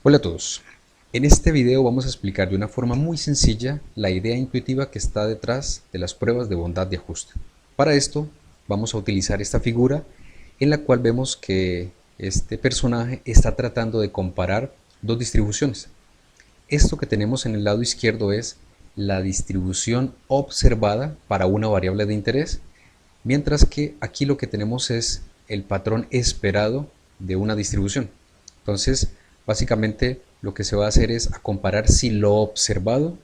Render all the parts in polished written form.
Hola a todos, en este video vamos a explicar de una forma muy sencilla la idea intuitiva que está detrás de las pruebas de bondad de ajuste. Para esto vamos a utilizar esta figura en la cual vemos que este personaje está tratando de comparar dos distribuciones. Esto que tenemos en el lado izquierdo es la distribución observada para una variable de interés, mientras que aquí lo que tenemos es el patrón esperado de una distribución. Entonces, básicamente lo que se va a hacer es a comparar si lo observado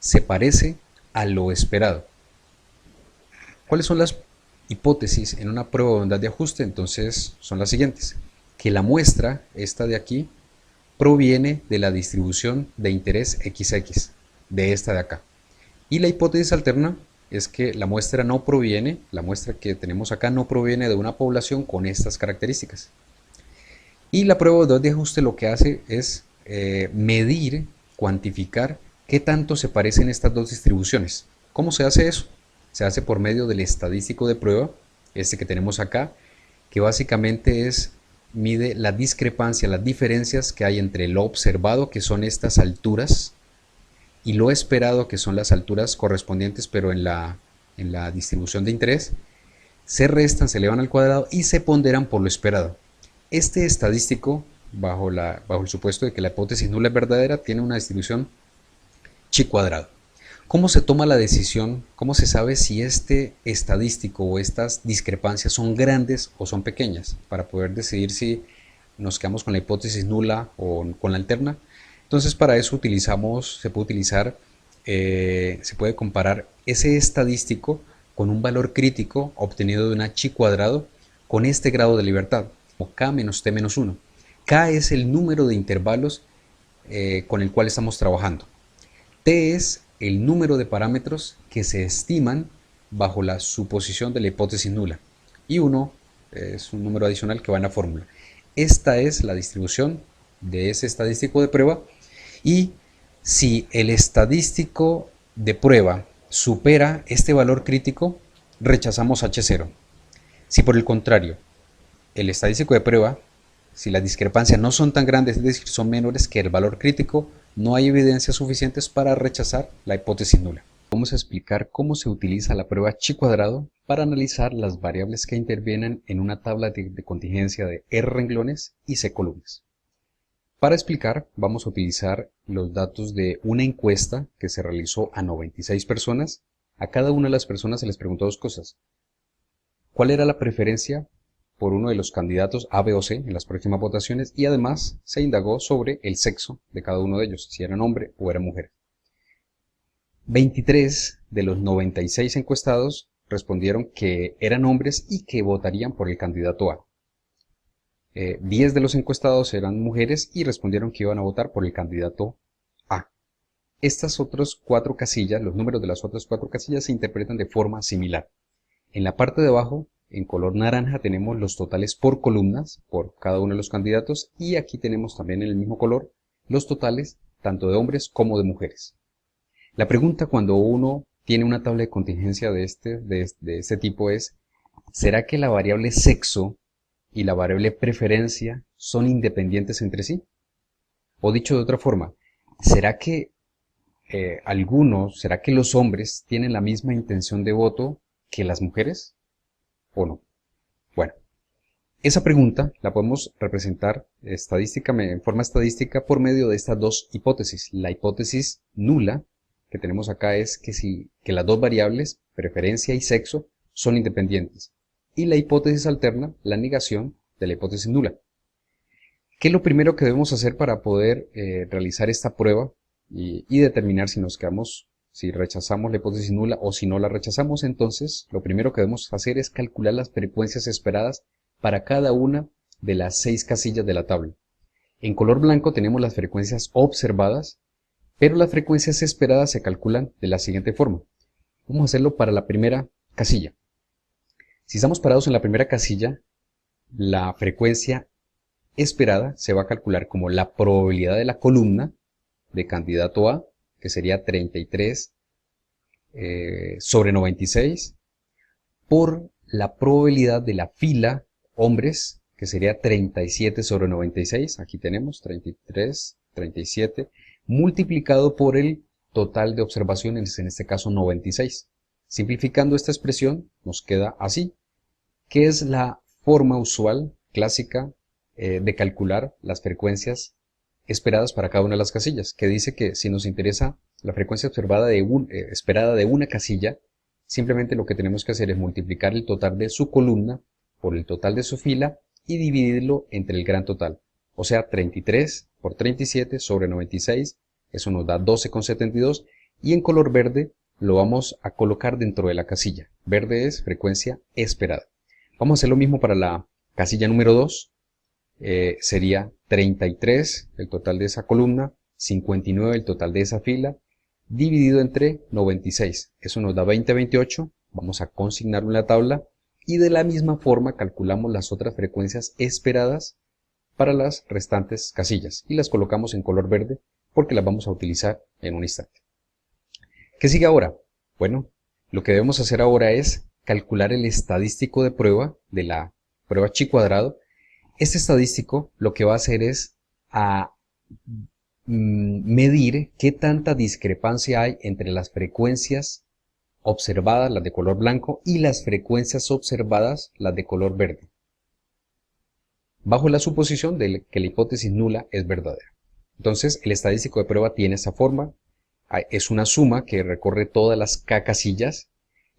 se parece a lo esperado. ¿Cuáles son las hipótesis en una prueba de bondad de ajuste? Entonces son las siguientes: que la muestra, esta de aquí, proviene de la distribución de interés XX, de esta de acá. Y la hipótesis alterna es que la muestra no proviene, la muestra que tenemos acá no proviene de una población con estas características. Y la prueba de bondad de ajuste lo que hace es medir, cuantificar qué tanto se parecen estas dos distribuciones. ¿Cómo se hace eso? Se hace por medio del estadístico de prueba, este que tenemos acá, que básicamente mide la discrepancia, las diferencias que hay entre lo observado, que son estas alturas, y lo esperado, que son las alturas correspondientes, pero en la distribución de interés, se restan, se elevan al cuadrado y se ponderan por lo esperado. Este estadístico, bajo el supuesto de que la hipótesis nula es verdadera, tiene una distribución chi cuadrado. ¿Cómo se toma la decisión? ¿Cómo se sabe si este estadístico o estas discrepancias son grandes o son pequeñas? Para poder decidir si nos quedamos con la hipótesis nula o con la alterna. Entonces para eso se puede comparar ese estadístico con un valor crítico obtenido de una chi cuadrado con este grado de libertad, o k menos t menos 1. K es el número de intervalos con el cual estamos trabajando. T es el número de parámetros que se estiman bajo la suposición de la hipótesis nula. Y 1 es un número adicional que va en la fórmula. Esta es la distribución de ese estadístico de prueba, y si el estadístico de prueba supera este valor crítico, rechazamos H0. Si por el contrario, el estadístico de prueba, si las discrepancias no son tan grandes, es decir, son menores que el valor crítico, no hay evidencias suficientes para rechazar la hipótesis nula. Vamos a explicar cómo se utiliza la prueba chi cuadrado para analizar las variables que intervienen en una tabla de contingencia de R renglones y C columnas. Para explicar, vamos a utilizar los datos de una encuesta que se realizó a 96 personas. A cada una de las personas se les preguntó dos cosas. ¿Cuál era la preferencia por uno de los candidatos A, B o C en las próximas votaciones? Y además se indagó sobre el sexo de cada uno de ellos, si eran hombre o eran mujer. 23 de los 96 encuestados respondieron que eran hombres y que votarían por el candidato A. 10 de los encuestados eran mujeres y respondieron que iban a votar por el candidato A. Estas otras 4 casillas, los números de las otras 4 casillas se interpretan de forma similar. En la parte de abajo, en color naranja, tenemos los totales por columnas, por cada uno de los candidatos, y aquí tenemos también en el mismo color los totales tanto de hombres como de mujeres. La pregunta cuando uno tiene una tabla de contingencia de este tipo es: ¿será que la variable sexo y la variable preferencia son independientes entre sí? O dicho de otra forma, ¿será que será que los hombres tienen la misma intención de voto que las mujeres? ¿O no? Bueno, esa pregunta la podemos representar en forma estadística por medio de estas dos hipótesis. La hipótesis nula que tenemos acá es que las dos variables, preferencia y sexo, son independientes. Y la hipótesis alterna, la negación de la hipótesis nula. ¿Qué es lo primero que debemos hacer para poder realizar esta prueba y determinar si rechazamos la hipótesis nula o si no la rechazamos? Entonces, lo primero que debemos hacer es calcular las frecuencias esperadas para cada una de las 6 casillas de la tabla. En color blanco tenemos las frecuencias observadas, pero las frecuencias esperadas se calculan de la siguiente forma. Vamos a hacerlo para la primera casilla. Si estamos parados en la primera casilla, la frecuencia esperada se va a calcular como la probabilidad de la columna de candidato A, que sería 33 sobre 96, por la probabilidad de la fila hombres, que sería 37 sobre 96, aquí tenemos 33, 37, multiplicado por el total de observaciones, en este caso 96. Simplificando esta expresión, nos queda así, que es la forma usual, clásica, de calcular las frecuencias esperadas para cada una de las casillas, que dice que si nos interesa la frecuencia esperada de una casilla, simplemente lo que tenemos que hacer es multiplicar el total de su columna por el total de su fila y dividirlo entre el gran total. O sea, 33 por 37 sobre 96, eso nos da 12,72, y en color verde lo vamos a colocar dentro de la casilla. Verde es frecuencia esperada. Vamos a hacer lo mismo para la casilla número 2. Sería 33 el total de esa columna, 59 el total de esa fila, dividido entre 96. Eso nos da 20,28. Vamos a consignarlo en la tabla y de la misma forma calculamos las otras frecuencias esperadas para las restantes casillas y las colocamos en color verde porque las vamos a utilizar en un instante. ¿Qué sigue ahora? Bueno, lo que debemos hacer ahora es calcular el estadístico de prueba de la prueba chi cuadrado. Este estadístico lo que va a hacer es medir qué tanta discrepancia hay entre las frecuencias observadas, las de color blanco, y las frecuencias observadas, las de color verde, bajo la suposición de que la hipótesis nula es verdadera. Entonces, el estadístico de prueba tiene esa forma, es una suma que recorre todas las k casillas,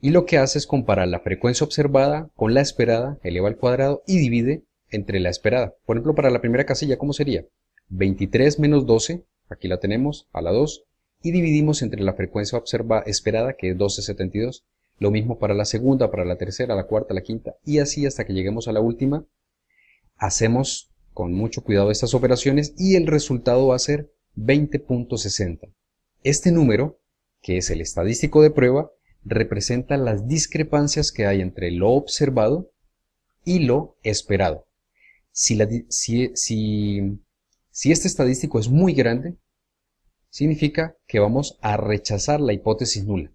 y lo que hace es comparar la frecuencia observada con la esperada, eleva al cuadrado y divide entre la esperada. Por ejemplo, para la primera casilla, ¿cómo sería? 23 menos 12, aquí la tenemos, a la 2, y dividimos entre la frecuencia esperada, que es 12,72. Lo mismo para la segunda, para la tercera, la cuarta, la quinta, y así hasta que lleguemos a la última. Hacemos con mucho cuidado estas operaciones y el resultado va a ser 20,60. Este número, que es el estadístico de prueba, representa las discrepancias que hay entre lo observado y lo esperado. Si este estadístico es muy grande, significa que vamos a rechazar la hipótesis nula.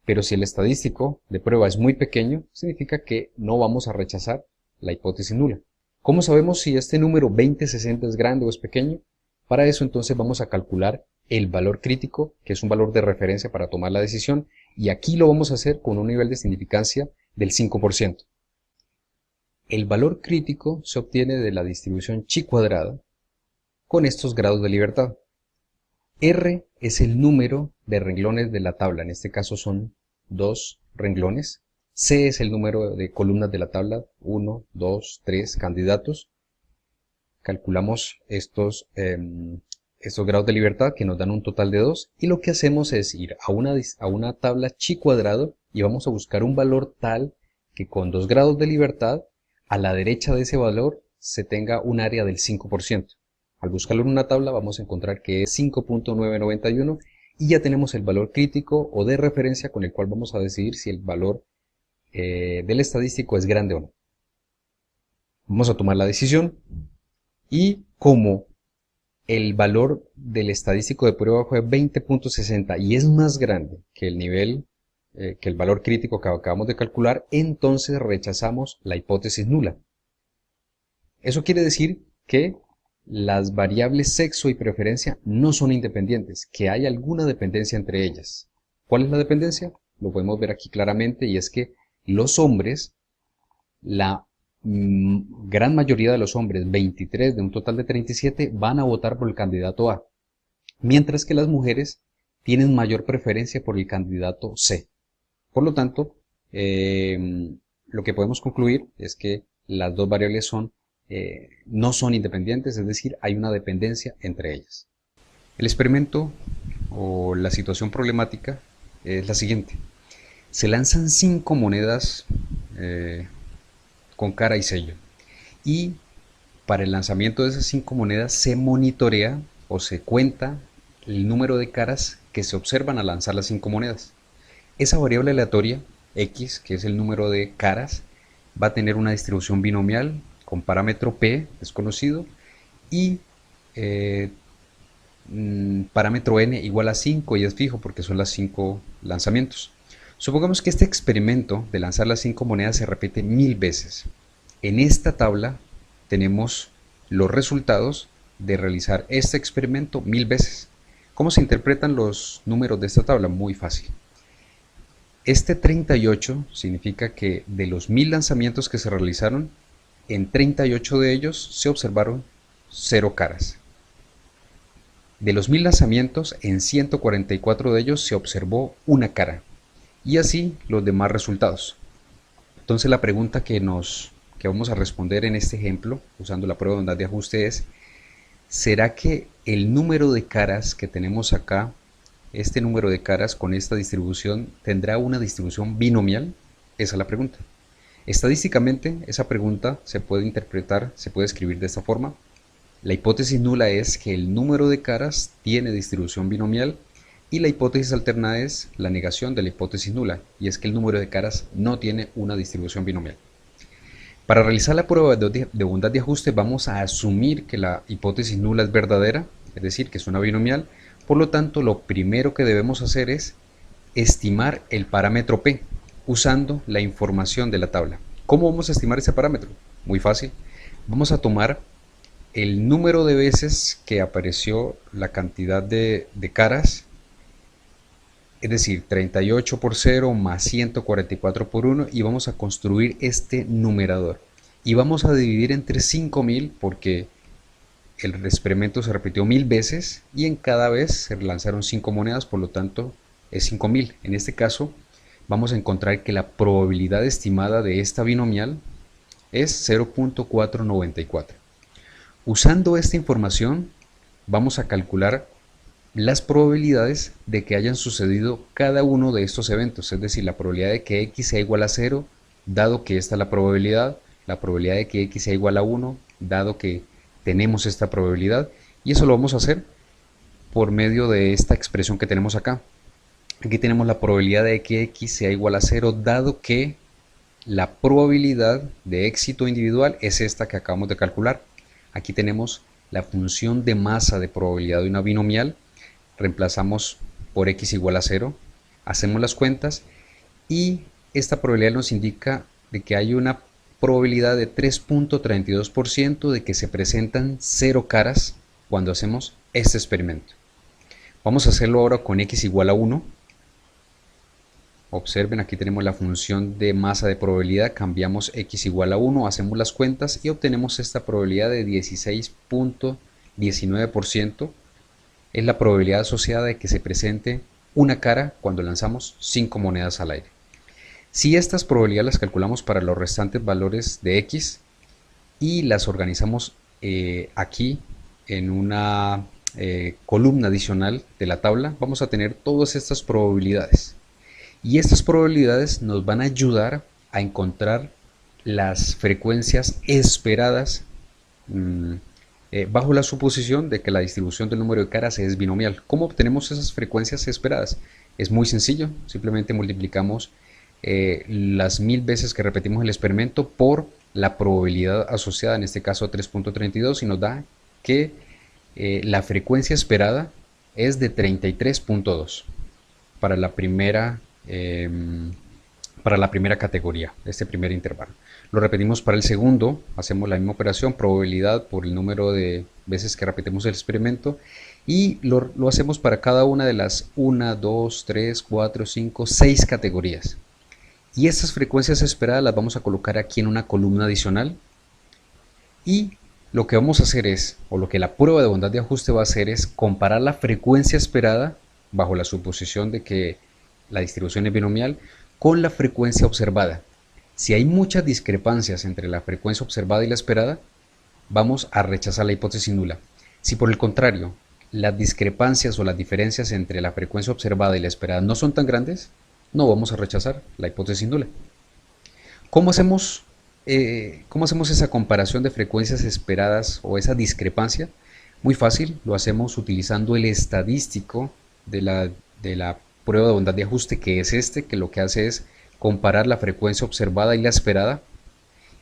Pero si el estadístico de prueba es muy pequeño, significa que no vamos a rechazar la hipótesis nula. ¿Cómo sabemos si este número 2060 es grande o es pequeño? Para eso entonces vamos a calcular el valor crítico, que es un valor de referencia para tomar la decisión, y aquí lo vamos a hacer con un nivel de significancia del 5%. El valor crítico se obtiene de la distribución chi cuadrada con estos grados de libertad. R es el número de renglones de la tabla, en este caso son 2 renglones. C es el número de columnas de la tabla, 1, 2, 3 candidatos. Calculamos estos grados de libertad que nos dan un total de 2 y lo que hacemos es ir a una tabla chi cuadrado y vamos a buscar un valor tal que con 2 grados de libertad a la derecha de ese valor se tenga un área del 5%. Al buscarlo en una tabla vamos a encontrar que es 5,991 y ya tenemos el valor crítico o de referencia con el cual vamos a decidir si el valor del estadístico es grande o no. Vamos a tomar la decisión y como el valor del estadístico de prueba fue 20,60 y es más grande que el nivel, que el valor crítico que acabamos de calcular, entonces rechazamos la hipótesis nula. Eso quiere decir que las variables sexo y preferencia no son independientes, que hay alguna dependencia entre ellas. ¿Cuál es la dependencia? Lo podemos ver aquí claramente y es que los hombres, la gran mayoría de los hombres, 23 de un total de 37, van a votar por el candidato A, mientras que las mujeres tienen mayor preferencia por el candidato C. Por lo tanto, lo que podemos concluir es que las dos variables no son independientes, es decir, hay una dependencia entre ellas. El experimento o la situación problemática es la siguiente. Se lanzan 5 monedas con cara y sello y para el lanzamiento de esas 5 monedas se monitorea o se cuenta el número de caras que se observan al lanzar las 5 monedas. Esa variable aleatoria, X, que es el número de caras, va a tener una distribución binomial con parámetro P desconocido y parámetro N igual a 5 y es fijo porque son las 5 lanzamientos. Supongamos que este experimento de lanzar las 5 monedas se repite 1000 veces. En esta tabla tenemos los resultados de realizar este experimento 1000 veces. ¿Cómo se interpretan los números de esta tabla? Muy fácil. Este 38 significa que de los 1000 lanzamientos que se realizaron, en 38 de ellos se observaron 0 caras. De los 1000 lanzamientos, en 144 de ellos se observó una cara. Y así los demás resultados. Entonces la pregunta que vamos a responder en este ejemplo, usando la prueba de bondad de ajuste es, ¿será que el número de caras que tenemos acá, este número de caras con esta distribución, tendrá una distribución binomial? Esa es la pregunta. Estadísticamente, esa pregunta se puede interpretar, se puede escribir de esta forma. La hipótesis nula es que el número de caras tiene distribución binomial y la hipótesis alterna es la negación de la hipótesis nula, y es que el número de caras no tiene una distribución binomial. Para realizar la prueba de bondad de ajuste vamos a asumir que la hipótesis nula es verdadera, es decir, que es una binomial. Por lo tanto, lo primero que debemos hacer es estimar el parámetro P, usando la información de la tabla. ¿Cómo vamos a estimar ese parámetro? Muy fácil. Vamos a tomar el número de veces que apareció la cantidad de caras, es decir, 38 por 0 más 144 por 1, y vamos a construir este numerador. Y vamos a dividir entre 5000 porque el experimento se repitió 1000 veces y en cada vez se lanzaron 5 monedas, por lo tanto es 5000. En este caso vamos a encontrar que la probabilidad estimada de esta binomial es 0.494. Usando esta información vamos a calcular las probabilidades de que hayan sucedido cada uno de estos eventos, es decir, la probabilidad de que x sea igual a 0, dado que esta es la probabilidad de que x sea igual a 1, dado que tenemos esta probabilidad, y eso lo vamos a hacer por medio de esta expresión que tenemos acá. Aquí tenemos la probabilidad de que x sea igual a 0, dado que la probabilidad de éxito individual es esta que acabamos de calcular. Aquí tenemos la función de masa de probabilidad de una binomial, reemplazamos por x igual a 0, hacemos las cuentas y esta probabilidad nos indica de que hay una probabilidad de 3.32% de que se presentan 0 caras cuando hacemos este experimento. Vamos a hacerlo ahora con x igual a 1. Observen, aquí tenemos la función de masa de probabilidad, cambiamos x igual a 1, hacemos las cuentas y obtenemos esta probabilidad de 16.19%. Es la probabilidad asociada de que se presente una cara cuando lanzamos 5 monedas al aire. Si estas probabilidades las calculamos para los restantes valores de x y las organizamos aquí en una columna adicional de la tabla, vamos a tener todas estas probabilidades. Y estas probabilidades nos van a ayudar a encontrar las frecuencias esperadas bajo la suposición de que la distribución del número de caras es binomial. ¿Cómo obtenemos esas frecuencias esperadas? Es muy sencillo, simplemente multiplicamos las 1000 veces que repetimos el experimento por la probabilidad asociada, en este caso 3.32, y nos da que la frecuencia esperada es de 33.2 para la primera categoría, este primer intervalo. Lo repetimos para el segundo, hacemos la misma operación, probabilidad por el número de veces que repetimos el experimento, y lo hacemos para cada una de las 1, 2, 3, 4, 5, 6 categorías. Y estas frecuencias esperadas las vamos a colocar aquí en una columna adicional, y lo que vamos a hacer es, o lo que la prueba de bondad de ajuste va a hacer es comparar la frecuencia esperada bajo la suposición de que la distribución es binomial con la frecuencia observada. Si hay muchas discrepancias entre la frecuencia observada y la esperada, vamos a rechazar la hipótesis nula. Si por el contrario, las discrepancias o las diferencias entre la frecuencia observada y la esperada no son tan grandes, no vamos a rechazar la hipótesis nula. ¿Cómo hacemos esa comparación de frecuencias esperadas o esa discrepancia? Muy fácil, lo hacemos utilizando el estadístico de la prueba de bondad de ajuste, que es que lo que hace es comparar la frecuencia observada y la esperada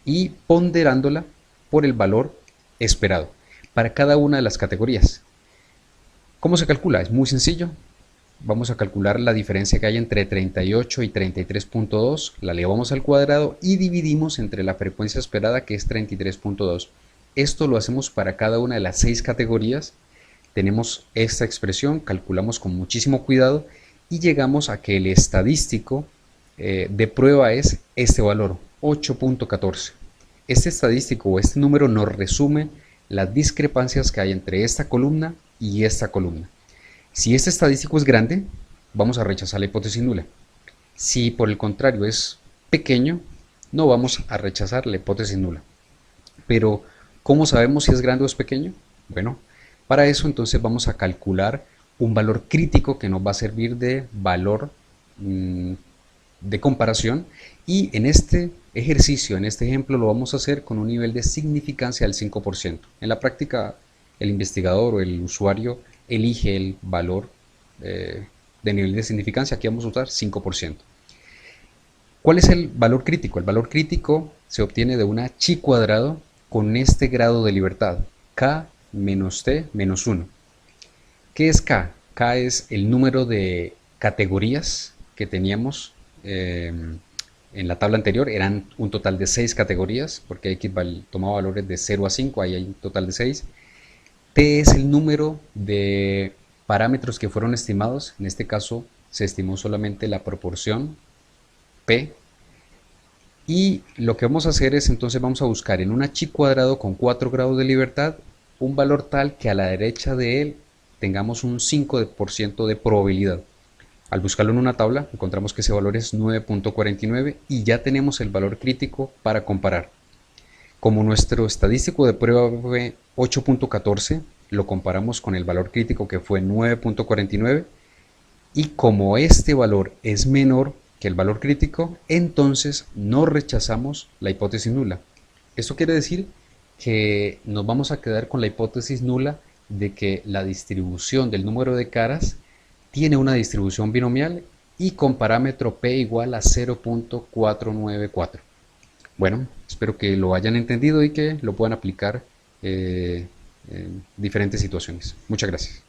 y ponderándola por el valor esperado para cada una de las categorías. ¿Cómo se calcula? Es muy sencillo. Vamos a calcular la diferencia que hay entre 38 y 33.2, la elevamos al cuadrado y dividimos entre la frecuencia esperada, que es 33.2. Esto lo hacemos para cada una de las 6 categorías. Tenemos esta expresión, calculamos con muchísimo cuidado y llegamos a que el estadístico de prueba es este valor, 8.14. Este estadístico o este número nos resume las discrepancias que hay entre esta columna y esta columna. Si este estadístico es grande, vamos a rechazar la hipótesis nula. Si por el contrario es pequeño, no vamos a rechazar la hipótesis nula. Pero, ¿cómo sabemos si es grande o es pequeño? Bueno, para eso entonces vamos a calcular un valor crítico que nos va a servir de valor de comparación, y en este ejercicio, en este ejemplo, lo vamos a hacer con un nivel de significancia del 5%. En la práctica, el investigador o el usuario elige el valor de nivel de significancia. Aquí vamos a usar 5%. ¿Cuál es el valor crítico? El valor crítico se obtiene de una chi cuadrado con este grado de libertad, k menos t menos 1. ¿Qué es k? K es el número de categorías que teníamos en la tabla anterior. Eran un total de 6 categorías, porque x tomaba valores de 0 a 5, ahí hay un total de 6. T es el número de parámetros que fueron estimados. En este caso se estimó solamente la proporción P. Y lo que vamos a hacer es, entonces vamos a buscar en una chi cuadrado con 4 grados de libertad un valor tal que a la derecha de él tengamos un 5% de probabilidad. Al buscarlo en una tabla encontramos que ese valor es 9.49 y ya tenemos el valor crítico para comparar. Como nuestro estadístico de prueba fue 8.14, lo comparamos con el valor crítico que fue 9.49 y como este valor es menor que el valor crítico, entonces no rechazamos la hipótesis nula. Esto quiere decir que nos vamos a quedar con la hipótesis nula de que la distribución del número de caras tiene una distribución binomial y con parámetro p igual a 0.494. Bueno, espero que lo hayan entendido y que lo puedan aplicar en diferentes situaciones. Muchas gracias.